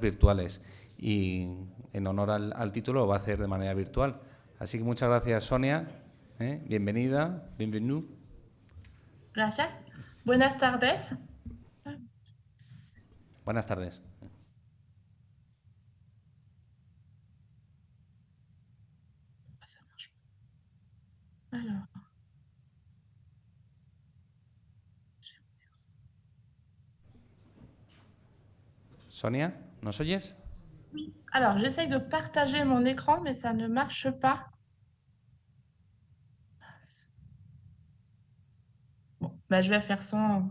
virtuales y en honor al título lo va a hacer de manera virtual. Así que muchas gracias, Sonia. Bienvenida, bienvenue. Gracias. Buenas tardes. Buenas tardes. Ça marche. Alors, Sonia, ¿nos oyes? oui. Alors, j'essaye de partager mon écran, mais ça ne marche pas. Bon, bah, je vais faire sans.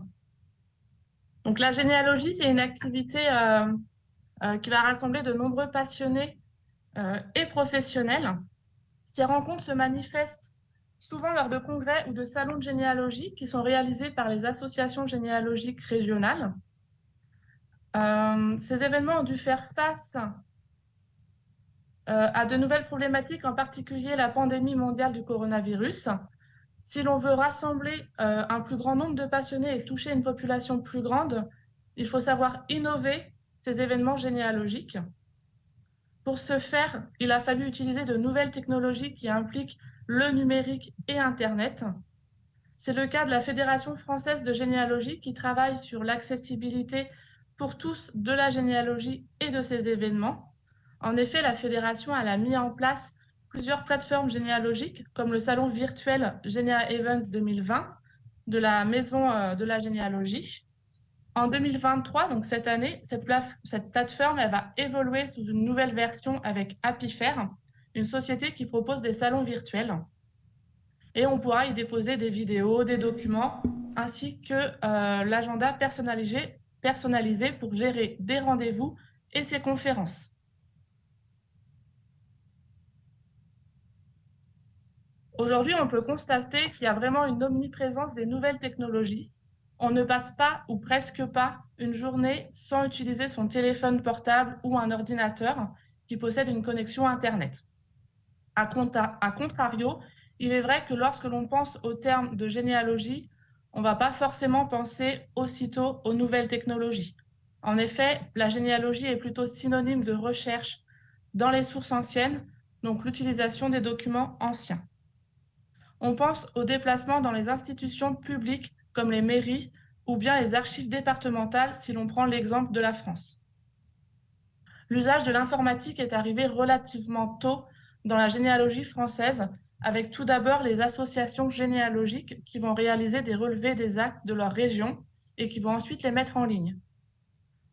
Donc, la généalogie, c'est une activité qui va rassembler de nombreux passionnés et professionnels. Ces rencontres se manifestent souvent lors de congrès ou de salons de généalogie qui sont réalisés par les associations généalogiques régionales. Ces événements ont dû faire face à de nouvelles problématiques, en particulier la pandémie mondiale du coronavirus. Si l'on veut rassembler un plus grand nombre de passionnés et toucher une population plus grande, il faut savoir innover ces événements généalogiques. Pour ce faire, il a fallu utiliser de nouvelles technologies qui impliquent le numérique et Internet. C'est le cas de la Fédération française de généalogie qui travaille sur l'accessibilité pour tous de la généalogie et de ces événements. En effet, la fédération a mis en place plusieurs plateformes généalogiques, comme le salon virtuel Généa Event 2020 de la Maison de la généalogie. En 2023, donc cette année, cette plateforme elle va évoluer sous une nouvelle version avec Apifère, une société qui propose des salons virtuels. Et on pourra y déposer des vidéos, des documents, ainsi que l'agenda personnalisé pour gérer des rendez-vous et ses conférences. Aujourd'hui, on peut constater qu'il y a vraiment une omniprésence des nouvelles technologies. On ne passe pas, ou presque pas, une journée sans utiliser son téléphone portable ou un ordinateur qui possède une connexion Internet. A contrario, il est vrai que lorsque l'on pense au terme de généalogie, on ne va pas forcément penser aussitôt aux nouvelles technologies. En effet, la généalogie est plutôt synonyme de recherche dans les sources anciennes, donc l'utilisation des documents anciens. On pense aux déplacements dans les institutions publiques comme les mairies ou bien les archives départementales si l'on prend l'exemple de la France. L'usage de l'informatique est arrivé relativement tôt dans la généalogie française, avec tout d'abord les associations généalogiques qui vont réaliser des relevés des actes de leur région et qui vont ensuite les mettre en ligne.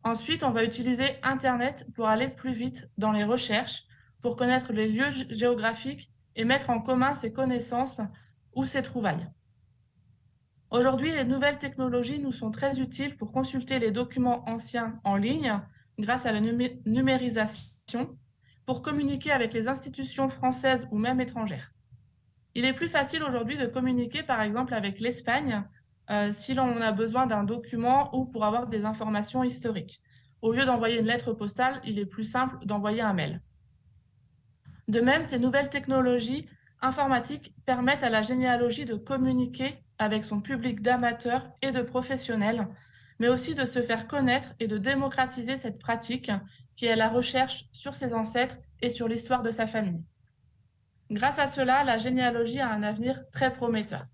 Ensuite, on va utiliser Internet pour aller plus vite dans les recherches, pour connaître les lieux géographiques et mettre en commun ses connaissances ou ses trouvailles. Aujourd'hui, les nouvelles technologies nous sont très utiles pour consulter les documents anciens en ligne grâce à la numérisation, pour communiquer avec les institutions françaises ou même étrangères. Il est plus facile aujourd'hui de communiquer par exemple avec l'Espagne si l'on a besoin d'un document ou pour avoir des informations historiques. Au lieu d'envoyer une lettre postale, il est plus simple d'envoyer un mail. De même, ces nouvelles technologies informatiques permettent à la généalogie de communiquer avec son public d'amateurs et de professionnels, mais aussi de se faire connaître et de démocratiser cette pratique qui est la recherche sur ses ancêtres et sur l'histoire de sa famille. Grâce à cela, la généalogie a un avenir très prometteur.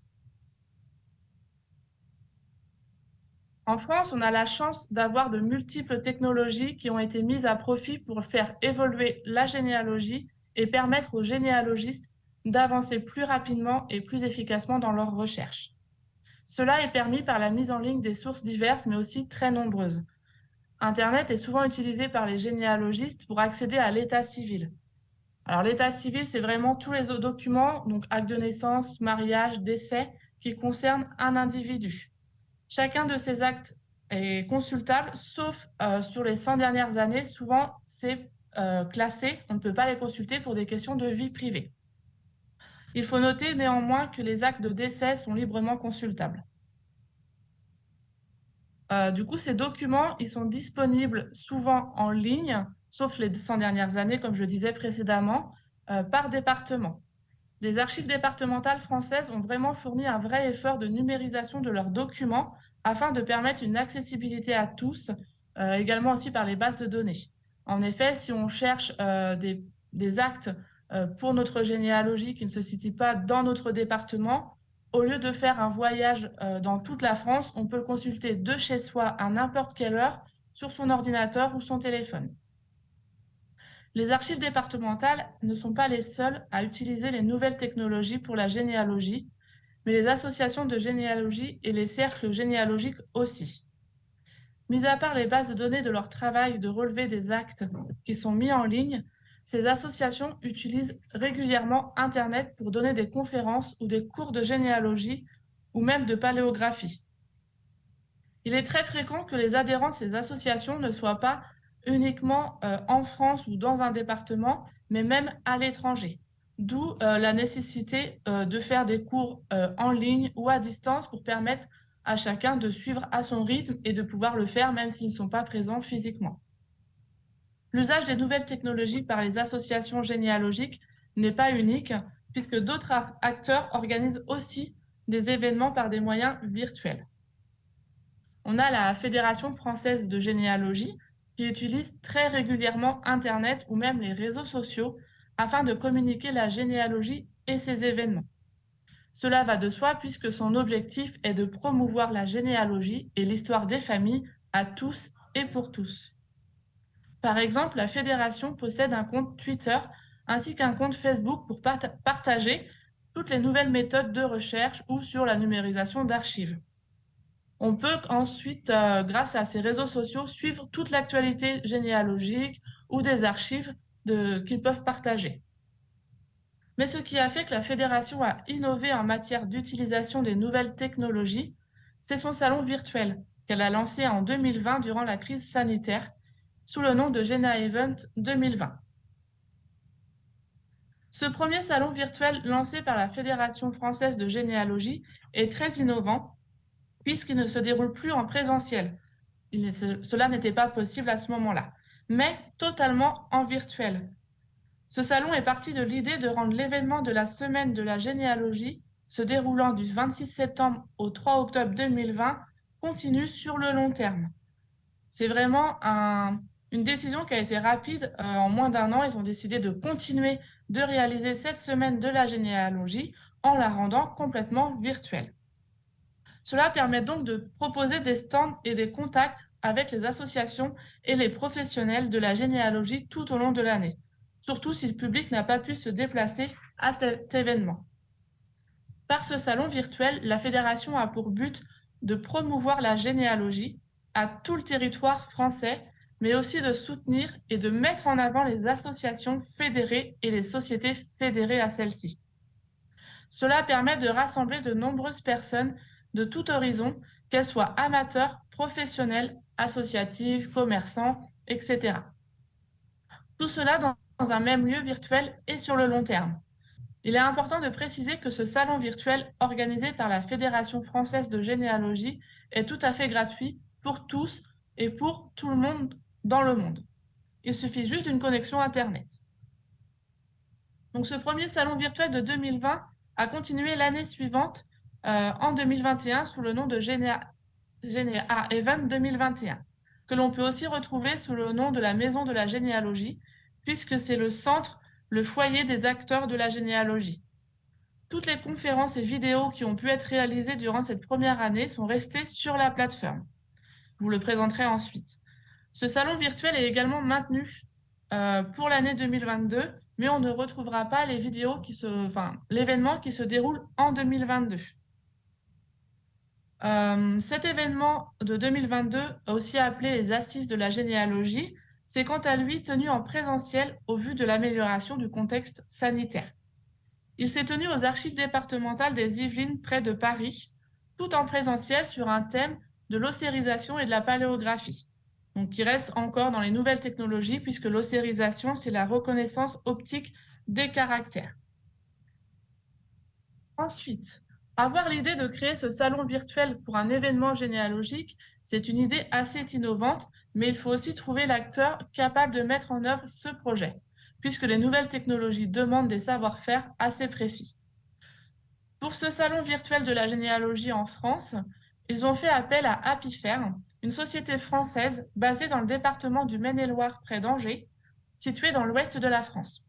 En France, on a la chance d'avoir de multiples technologies qui ont été mises à profit pour faire évoluer la généalogie et permettre aux généalogistes d'avancer plus rapidement et plus efficacement dans leurs recherches. Cela est permis par la mise en ligne des sources diverses, mais aussi très nombreuses. Internet est souvent utilisé par les généalogistes pour accéder à l'état civil. Alors, l'état civil, c'est vraiment tous les documents, donc acte de naissance, mariage, décès, qui concernent un individu. Chacun de ces actes est consultable, sauf sur les 100 dernières années. Souvent, c'est classé. On ne peut pas les consulter pour des questions de vie privée. Il faut noter néanmoins que les actes de décès sont librement consultables. Du coup, ces documents, ils sont disponibles souvent en ligne, sauf les 100 dernières années, comme je disais précédemment, par département. Les archives départementales françaises ont vraiment fourni un vrai effort de numérisation de leurs documents afin de permettre une accessibilité à tous, également aussi par les bases de données. En effet, si on cherche des actes pour notre généalogie qui ne se situent pas dans notre département, au lieu de faire un voyage dans toute la France, on peut le consulter de chez soi à n'importe quelle heure sur son ordinateur ou son téléphone. Les archives départementales ne sont pas les seules à utiliser les nouvelles technologies pour la généalogie, mais les associations de généalogie et les cercles généalogiques aussi. Mis à part les bases de données de leur travail de relevé des actes qui sont mis en ligne, ces associations utilisent régulièrement Internet pour donner des conférences ou des cours de généalogie ou même de paléographie. Il est très fréquent que les adhérents de ces associations ne soient pas uniquement en France ou dans un département, mais même à l'étranger. D'où la nécessité de faire des cours en ligne ou à distance pour permettre à chacun de suivre à son rythme et de pouvoir le faire même s'ils ne sont pas présents physiquement. L'usage des nouvelles technologies par les associations généalogiques n'est pas unique, puisque d'autres acteurs organisent aussi des événements par des moyens virtuels. On a la Fédération française de généalogie qui utilise très régulièrement Internet ou même les réseaux sociaux afin de communiquer la généalogie et ses événements. Cela va de soi puisque son objectif est de promouvoir la généalogie et l'histoire des familles à tous et pour tous. Par exemple, la fédération possède un compte Twitter ainsi qu'un compte Facebook pour partager toutes les nouvelles méthodes de recherche ou sur la numérisation d'archives. On peut ensuite, grâce à ces réseaux sociaux, suivre toute l'actualité généalogique ou des archives qu'ils peuvent partager. Mais ce qui a fait que la fédération a innové en matière d'utilisation des nouvelles technologies, c'est son salon virtuel qu'elle a lancé en 2020 durant la crise sanitaire sous le nom de GenaEvent 2020. Ce premier salon virtuel lancé par la Fédération française de généalogie est très innovant puisqu'il ne se déroule plus en présentiel. Cela n'était pas possible à ce moment-là, mais totalement en virtuel. Ce salon est parti de l'idée de rendre l'événement de la semaine de la généalogie, se déroulant du 26 septembre au 3 octobre 2020, continu sur le long terme. C'est vraiment une décision qui a été rapide. En moins d'un an, ils ont décidé de continuer de réaliser cette semaine de la généalogie en la rendant complètement virtuelle. Cela permet donc de proposer des stands et des contacts avec les associations et les professionnels de la généalogie tout au long de l'année, surtout si le public n'a pas pu se déplacer à cet événement. Par ce salon virtuel, la fédération a pour but de promouvoir la généalogie à tout le territoire français, mais aussi de soutenir et de mettre en avant les associations fédérées et les sociétés fédérées à celles-ci. Cela permet de rassembler de nombreuses personnes de tout horizon, qu'elles soient amateurs, professionnels, associatives, commerçants, etc. Tout cela dans un même lieu virtuel et sur le long terme. Il est important de préciser que ce salon virtuel organisé par la Fédération française de généalogie est tout à fait gratuit pour tous et pour tout le monde dans le monde. Il suffit juste d'une connexion Internet. Donc ce premier salon virtuel de 2020 a continué l'année suivante, en 2021, sous le nom de GenaEvent 2021, que l'on peut aussi retrouver sous le nom de la Maison de la généalogie, puisque c'est le centre, le foyer des acteurs de la généalogie. Toutes les conférences et vidéos qui ont pu être réalisées durant cette première année sont restées sur la plateforme. Je vous le présenterai ensuite. Ce salon virtuel est également maintenu pour l'année 2022, mais on ne retrouvera pas les vidéos l'événement qui se déroule en 2022. Cet événement de 2022, aussi appelé les Assises de la généalogie, c'est quant à lui tenu en présentiel au vu de l'amélioration du contexte sanitaire. Il s'est tenu aux archives départementales des Yvelines près de Paris, tout en présentiel sur un thème de l'ossérisation et de la paléographie, donc qui reste encore dans les nouvelles technologies puisque l'ossérisation, c'est la reconnaissance optique des caractères. Ensuite, avoir l'idée de créer ce salon virtuel pour un événement généalogique, c'est une idée assez innovante, mais il faut aussi trouver l'acteur capable de mettre en œuvre ce projet, puisque les nouvelles technologies demandent des savoir-faire assez précis. Pour ce salon virtuel de la généalogie en France, ils ont fait appel à Apifère, une société française basée dans le département du Maine-et-Loire près d'Angers, située dans l'ouest de la France.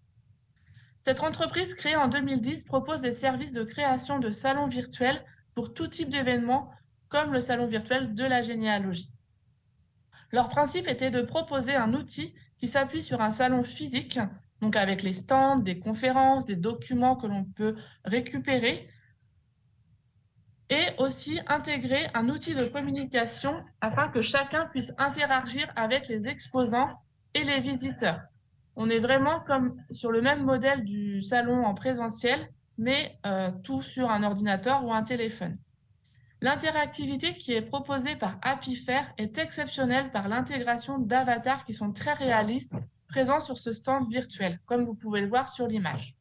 Cette entreprise créée en 2010 propose des services de création de salons virtuels pour tout type d'événements, comme le salon virtuel de la généalogie. Leur principe était de proposer un outil qui s'appuie sur un salon physique, donc avec les stands, des conférences, des documents que l'on peut récupérer, et aussi intégrer un outil de communication afin que chacun puisse interagir avec les exposants et les visiteurs. On est vraiment comme sur le même modèle du salon en présentiel, mais tout sur un ordinateur ou un téléphone. L'interactivité qui est proposée par Apifare est exceptionnelle par l'intégration d'avatars qui sont très réalistes présents sur ce stand virtuel, comme vous pouvez le voir sur l'image.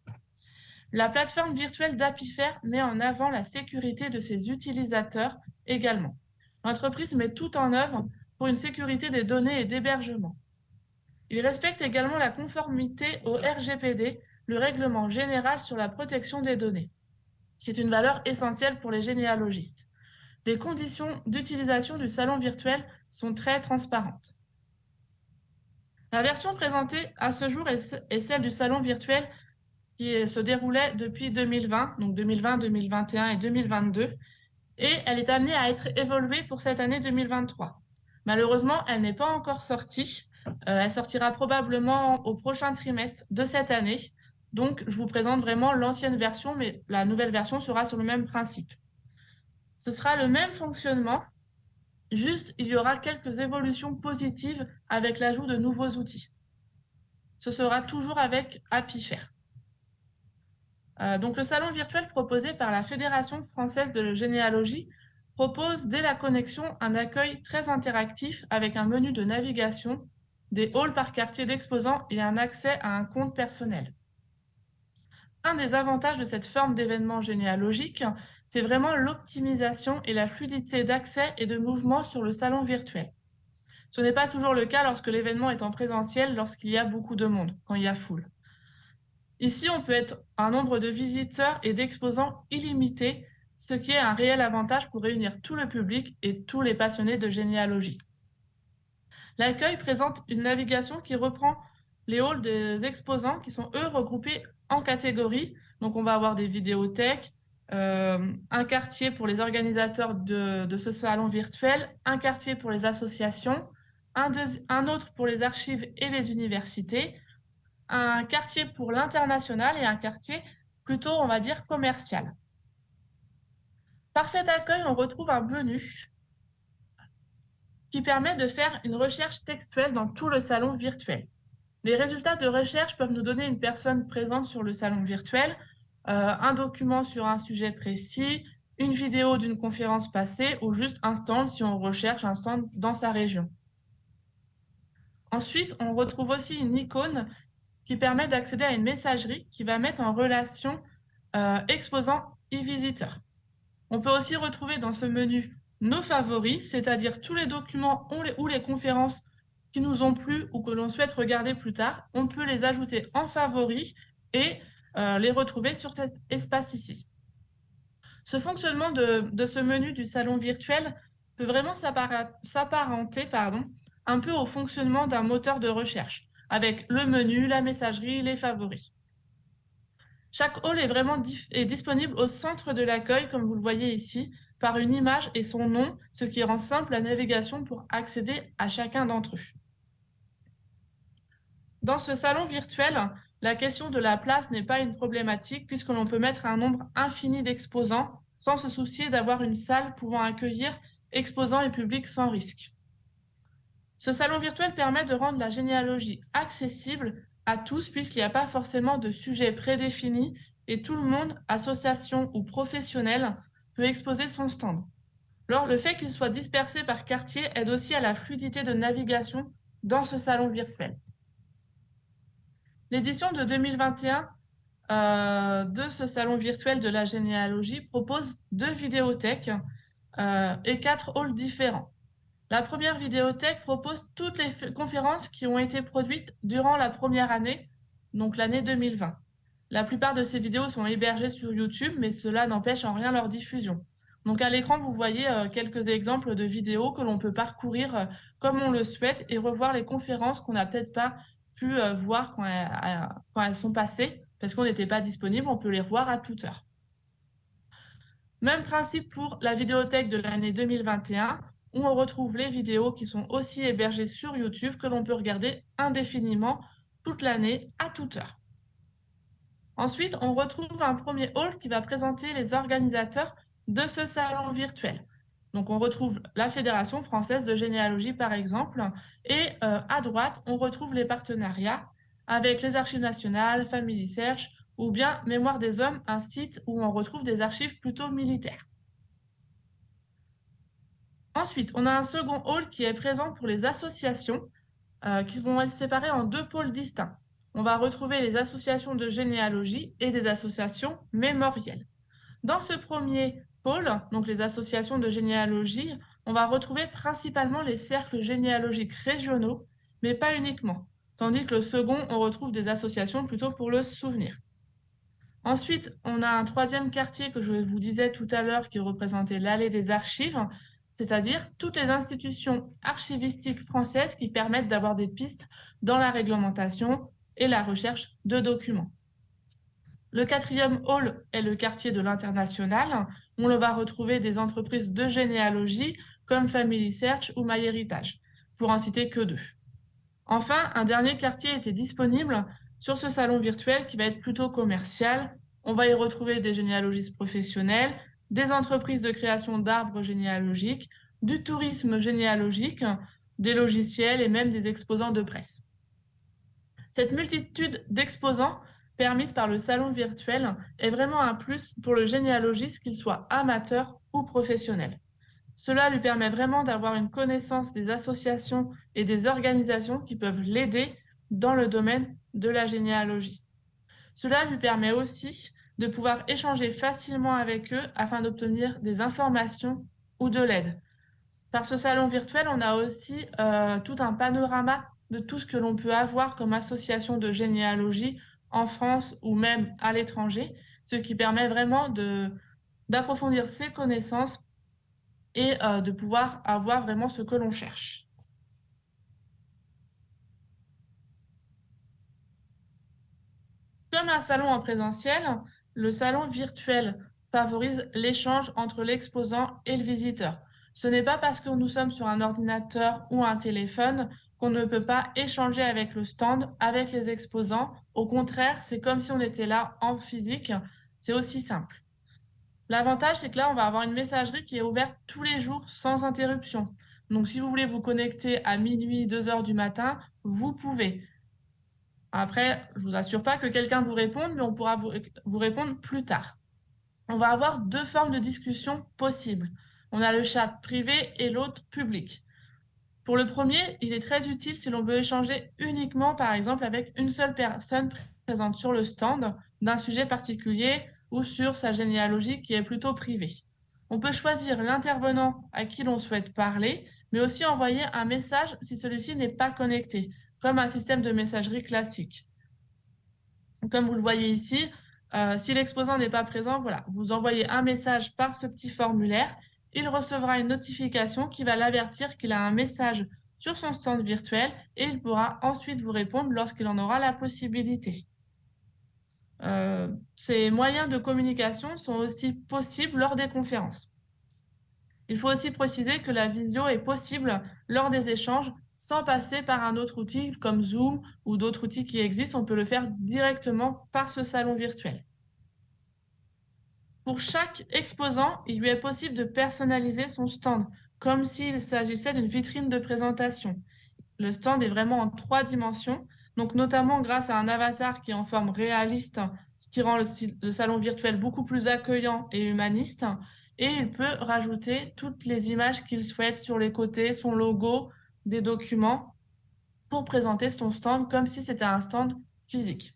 La plateforme virtuelle d'Apifare met en avant la sécurité de ses utilisateurs également. L'entreprise met tout en œuvre pour une sécurité des données et d'hébergement. Il respecte également la conformité au RGPD, le règlement général sur la protection des données. C'est une valeur essentielle pour les généalogistes. Les conditions d'utilisation du salon virtuel sont très transparentes. La version présentée à ce jour est celle du salon virtuel qui se déroulait depuis 2020, donc 2020, 2021 et 2022, et elle est amenée à être évoluée pour cette année 2023. Malheureusement, elle n'est pas encore sortie. Elle sortira probablement au prochain trimestre de cette année. Donc, je vous présente vraiment l'ancienne version, mais la nouvelle version sera sur le même principe. Ce sera le même fonctionnement, juste il y aura quelques évolutions positives avec l'ajout de nouveaux outils. Ce sera toujours avec Apifare. Donc le salon virtuel proposé par la Fédération française de généalogie propose dès la connexion un accueil très interactif avec un menu de navigation, des halls par quartier d'exposants et un accès à un compte personnel. Un des avantages de cette forme d'événement généalogique, c'est vraiment l'optimisation et la fluidité d'accès et de mouvement sur le salon virtuel. Ce n'est pas toujours le cas lorsque l'événement est en présentiel, lorsqu'il y a beaucoup de monde, quand il y a foule. Ici, on peut être un nombre de visiteurs et d'exposants illimité, ce qui est un réel avantage pour réunir tout le public et tous les passionnés de généalogie. L'accueil présente une navigation qui reprend les halls des exposants qui sont, eux, regroupés en catégories. Donc, on va avoir des vidéothèques, un quartier pour les organisateurs de ce salon virtuel, un quartier pour les associations, un autre pour les archives et les universités, un quartier pour l'international et un quartier plutôt, on va dire, commercial. Par cet accueil, on retrouve un menu qui permet de faire une recherche textuelle dans tout le salon virtuel. Les résultats de recherche peuvent nous donner une personne présente sur le salon virtuel, un document sur un sujet précis, une vidéo d'une conférence passée ou juste un stand si on recherche un stand dans sa région. Ensuite, on retrouve aussi une icône qui permet d'accéder à une messagerie qui va mettre en relation exposants et visiteurs. On peut aussi retrouver dans ce menu nos favoris, c'est-à-dire tous les documents ou les conférences qui nous ont plu ou que l'on souhaite regarder plus tard. On peut les ajouter en favoris et les retrouver sur cet espace ici. Ce fonctionnement de ce menu du salon virtuel peut vraiment s'apparenter un peu au fonctionnement d'un moteur de recherche, avec le menu, la messagerie, les favoris. Chaque hall est vraiment disponible au centre de l'accueil, comme vous le voyez ici, par une image et son nom, ce qui rend simple la navigation pour accéder à chacun d'entre eux. Dans ce salon virtuel, la question de la place n'est pas une problématique puisque l'on peut mettre un nombre infini d'exposants sans se soucier d'avoir une salle pouvant accueillir exposants et public sans risque. Ce salon virtuel permet de rendre la généalogie accessible à tous puisqu'il n'y a pas forcément de sujet prédéfini et tout le monde, association ou professionnel, peut exposer son stand. Alors, le fait qu'il soit dispersé par quartier aide aussi à la fluidité de navigation dans ce salon virtuel. L'édition de 2021 de ce salon virtuel de la généalogie propose 2 vidéothèques et 4 halls différents. La première vidéothèque propose toutes les conférences qui ont été produites durant la première année, donc l'année 2020. La plupart de ces vidéos sont hébergées sur YouTube, mais cela n'empêche en rien leur diffusion. Donc à l'écran, vous voyez quelques exemples de vidéos que l'on peut parcourir comme on le souhaite et revoir les conférences qu'on n'a peut-être pas pu voir quand elles sont passées, parce qu'on n'était pas disponible, on peut les revoir à toute heure. Même principe pour la vidéothèque de l'année 2021, où on retrouve les vidéos qui sont aussi hébergées sur YouTube que l'on peut regarder indéfiniment toute l'année à toute heure. Ensuite, on retrouve un premier hall qui va présenter les organisateurs de ce salon virtuel. Donc, on retrouve la Fédération française de généalogie, par exemple, et à droite, on retrouve les partenariats avec les Archives nationales, Family Search, ou bien Mémoire des hommes, un site où on retrouve des archives plutôt militaires. Ensuite, on a un second hall qui est présent pour les associations qui vont être séparées en deux pôles distincts. On va retrouver les associations de généalogie et des associations mémorielles. Dans ce premier pôle, donc les associations de généalogie, on va retrouver principalement les cercles généalogiques régionaux, mais pas uniquement. Tandis que le second, on retrouve des associations plutôt pour le souvenir. Ensuite, on a un troisième quartier que je vous disais tout à l'heure qui représentait l'allée des archives, c'est-à-dire toutes les institutions archivistiques françaises qui permettent d'avoir des pistes dans la réglementation et la recherche de documents. Le quatrième hall est le quartier de l'international. On va retrouver des entreprises de généalogie comme Family Search ou MyHeritage, pour en citer que deux. Enfin, un dernier quartier était disponible sur ce salon virtuel qui va être plutôt commercial. On va y retrouver des généalogistes professionnels, des entreprises de création d'arbres généalogiques, du tourisme généalogique, des logiciels et même des exposants de presse. Cette multitude d'exposants permise par le salon virtuel est vraiment un plus pour le généalogiste, qu'il soit amateur ou professionnel. Cela lui permet vraiment d'avoir une connaissance des associations et des organisations qui peuvent l'aider dans le domaine de la généalogie. Cela lui permet aussi de pouvoir échanger facilement avec eux afin d'obtenir des informations ou de l'aide. Par ce salon virtuel, on a aussi tout un panorama de tout ce que l'on peut avoir comme association de généalogie en France ou même à l'étranger, ce qui permet vraiment d'approfondir ses connaissances et de pouvoir avoir vraiment ce que l'on cherche. Comme un salon en présentiel, le salon virtuel favorise l'échange entre l'exposant et le visiteur. Ce n'est pas parce que nous sommes sur un ordinateur ou un téléphone qu'on ne peut pas échanger avec le stand, avec les exposants. Au contraire, c'est comme si on était là en physique. C'est aussi simple. L'avantage, c'est que là, on va avoir une messagerie qui est ouverte tous les jours sans interruption. Donc, si vous voulez vous connecter à minuit, 2 heures du matin, vous pouvez. Après, je ne vous assure pas que quelqu'un vous réponde, mais on pourra vous répondre plus tard. On va avoir deux formes de discussion possibles. On a le chat privé et l'autre public. Pour le premier, il est très utile si l'on veut échanger uniquement, par exemple, avec une seule personne présente sur le stand d'un sujet particulier ou sur sa généalogie qui est plutôt privée. On peut choisir l'intervenant à qui l'on souhaite parler, mais aussi envoyer un message si celui-ci n'est pas connecté, comme un système de messagerie classique. Comme vous le voyez ici, si l'exposant n'est pas présent, voilà, vous envoyez un message par ce petit formulaire. Il recevra une notification qui va l'avertir qu'il a un message sur son stand virtuel et il pourra ensuite vous répondre lorsqu'il en aura la possibilité. Ces moyens de communication sont aussi possibles lors des conférences. Il faut aussi préciser que la visio est possible lors des échanges sans passer par un autre outil comme Zoom ou d'autres outils qui existent. On peut le faire directement par ce salon virtuel. Pour chaque exposant, il lui est possible de personnaliser son stand, comme s'il s'agissait d'une vitrine de présentation. Le stand est vraiment en 3 dimensions, donc notamment grâce à un avatar qui est en forme réaliste, ce qui rend le salon virtuel beaucoup plus accueillant et humaniste. Et il peut rajouter toutes les images qu'il souhaite sur les côtés, son logo, des documents, pour présenter son stand comme si c'était un stand physique.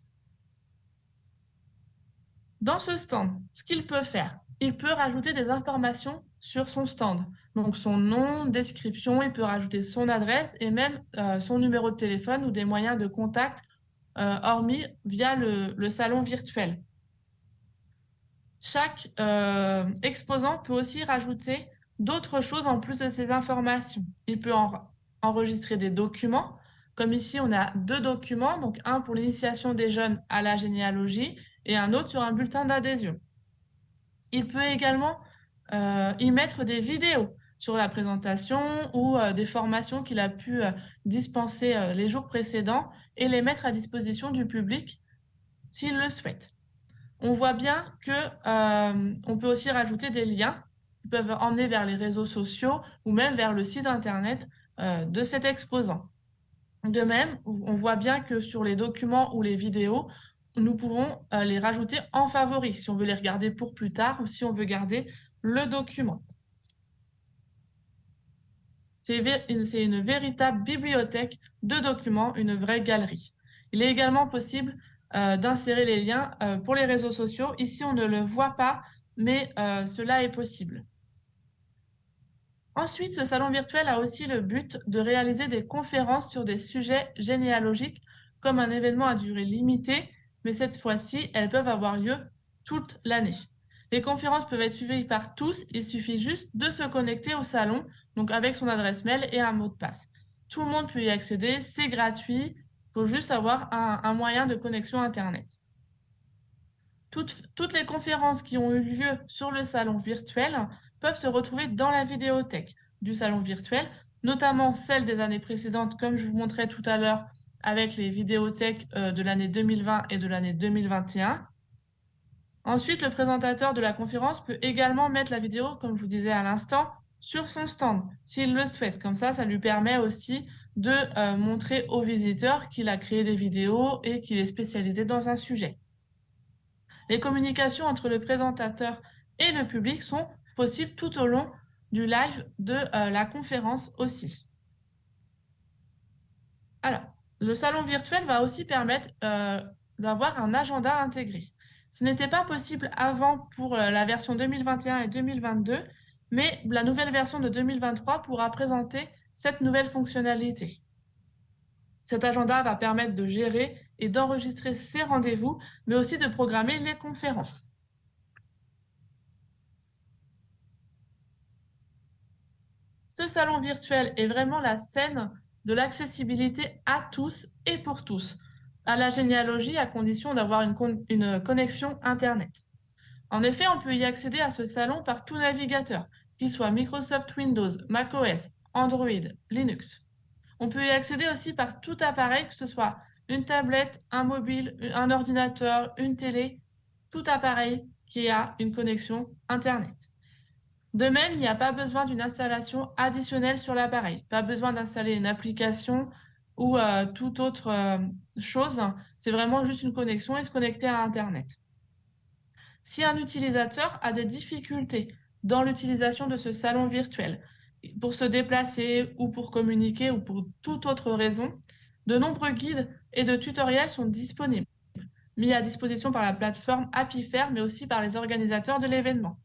Dans ce stand, ce qu'il peut faire, il peut rajouter des informations sur son stand. Donc son nom, description, il peut rajouter son adresse et même son numéro de téléphone ou des moyens de contact hormis via le salon virtuel. Chaque exposant peut aussi rajouter d'autres choses en plus de ces informations. Il peut enregistrer des documents, comme ici on a 2 documents, donc un pour l'initiation des jeunes à la généalogie et un autre sur un bulletin d'adhésion. Il peut également y mettre des vidéos sur la présentation ou des formations qu'il a pu dispenser les jours précédents et les mettre à disposition du public s'il le souhaite. On voit bien que on peut aussi rajouter des liens qui peuvent emmener vers les réseaux sociaux ou même vers le site internet de cet exposant. De même, on voit bien que sur les documents ou les vidéos, nous pouvons les rajouter en favoris si on veut les regarder pour plus tard ou si on veut garder le document. C'est une véritable bibliothèque de documents, une vraie galerie. Il est également possible d'insérer les liens pour les réseaux sociaux. Ici, on ne le voit pas, mais cela est possible. Ensuite, ce salon virtuel a aussi le but de réaliser des conférences sur des sujets généalogiques comme un événement à durée limitée, mais cette fois-ci, elles peuvent avoir lieu toute l'année. Les conférences peuvent être suivies par tous, il suffit juste de se connecter au salon, donc avec son adresse mail et un mot de passe. Tout le monde peut y accéder, c'est gratuit, il faut juste avoir un moyen de connexion Internet. Toutes les conférences qui ont eu lieu sur le salon virtuel peuvent se retrouver dans la vidéothèque du salon virtuel, notamment celles des années précédentes, comme je vous montrais tout à l'heure avec les vidéothèques de l'année 2020 et de l'année 2021. Ensuite, le présentateur de la conférence peut également mettre la vidéo, comme je vous disais à l'instant, sur son stand, s'il le souhaite. Comme ça lui permet aussi de montrer aux visiteurs qu'il a créé des vidéos et qu'il est spécialisé dans un sujet. Les communications entre le présentateur et le public sont possibles tout au long du live de la conférence aussi. Alors, le salon virtuel va aussi permettre d'avoir un agenda intégré. Ce n'était pas possible avant pour la version 2021 et 2022, mais la nouvelle version de 2023 pourra présenter cette nouvelle fonctionnalité. Cet agenda va permettre de gérer et d'enregistrer ses rendez-vous, mais aussi de programmer les conférences. Ce salon virtuel est vraiment la scène de l'accessibilité à tous et pour tous, à la généalogie à condition d'avoir une connexion Internet. En effet, on peut y accéder à ce salon par tout navigateur, qu'il soit Microsoft Windows, macOS, Android, Linux. On peut y accéder aussi par tout appareil, que ce soit une tablette, un mobile, un ordinateur, une télé, tout appareil qui a une connexion Internet. De même, il n'y a pas besoin d'une installation additionnelle sur l'appareil, pas besoin d'installer une application ou toute autre chose. C'est vraiment juste une connexion et se connecter à Internet. Si un utilisateur a des difficultés dans l'utilisation de ce salon virtuel, pour se déplacer ou pour communiquer ou pour toute autre raison, de nombreux guides et de tutoriels sont disponibles, mis à disposition par la plateforme Appifair, mais aussi par les organisateurs de l'événement.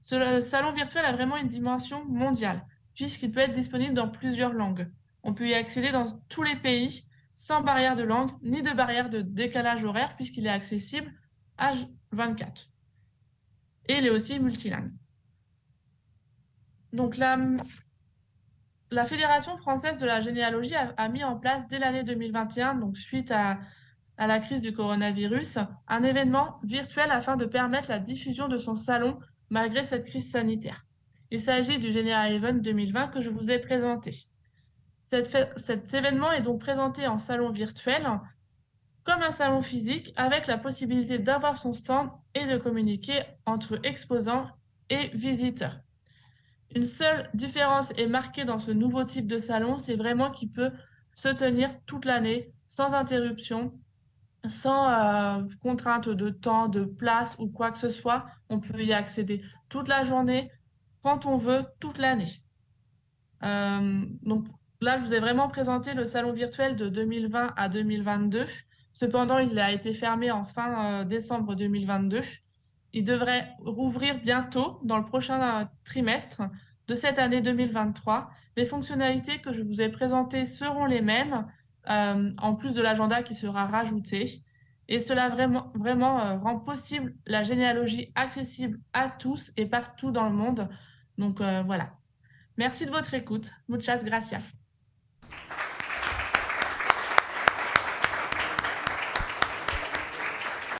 Ce salon virtuel a vraiment une dimension mondiale, puisqu'il peut être disponible dans plusieurs langues. On peut y accéder dans tous les pays, sans barrière de langue, ni de barrière de décalage horaire, puisqu'il est accessible H24. Et il est aussi multilingue. Donc la Fédération française de la généalogie a mis en place dès l'année 2021, donc suite à la crise du coronavirus, un événement virtuel afin de permettre la diffusion de son salon malgré cette crise sanitaire. Il s'agit du Général Event 2020 que je vous ai présenté. Cet événement est donc présenté en salon virtuel comme un salon physique avec la possibilité d'avoir son stand et de communiquer entre exposants et visiteurs. Une seule différence est marquée dans ce nouveau type de salon, c'est vraiment qu'il peut se tenir toute l'année sans interruption, sans contrainte de temps, de place ou quoi que ce soit. On peut y accéder toute la journée, quand on veut, toute l'année. Donc là, je vous ai vraiment présenté le salon virtuel de 2020 à 2022. Cependant, il a été fermé en fin décembre 2022. Il devrait rouvrir bientôt dans le prochain trimestre de cette année 2023. Les fonctionnalités que je vous ai présentées seront les mêmes, en plus de l'agenda qui sera rajouté. Et cela vraiment rend possible la généalogie accessible à tous et partout dans le monde. Donc voilà. Merci de votre écoute. Muchas gracias.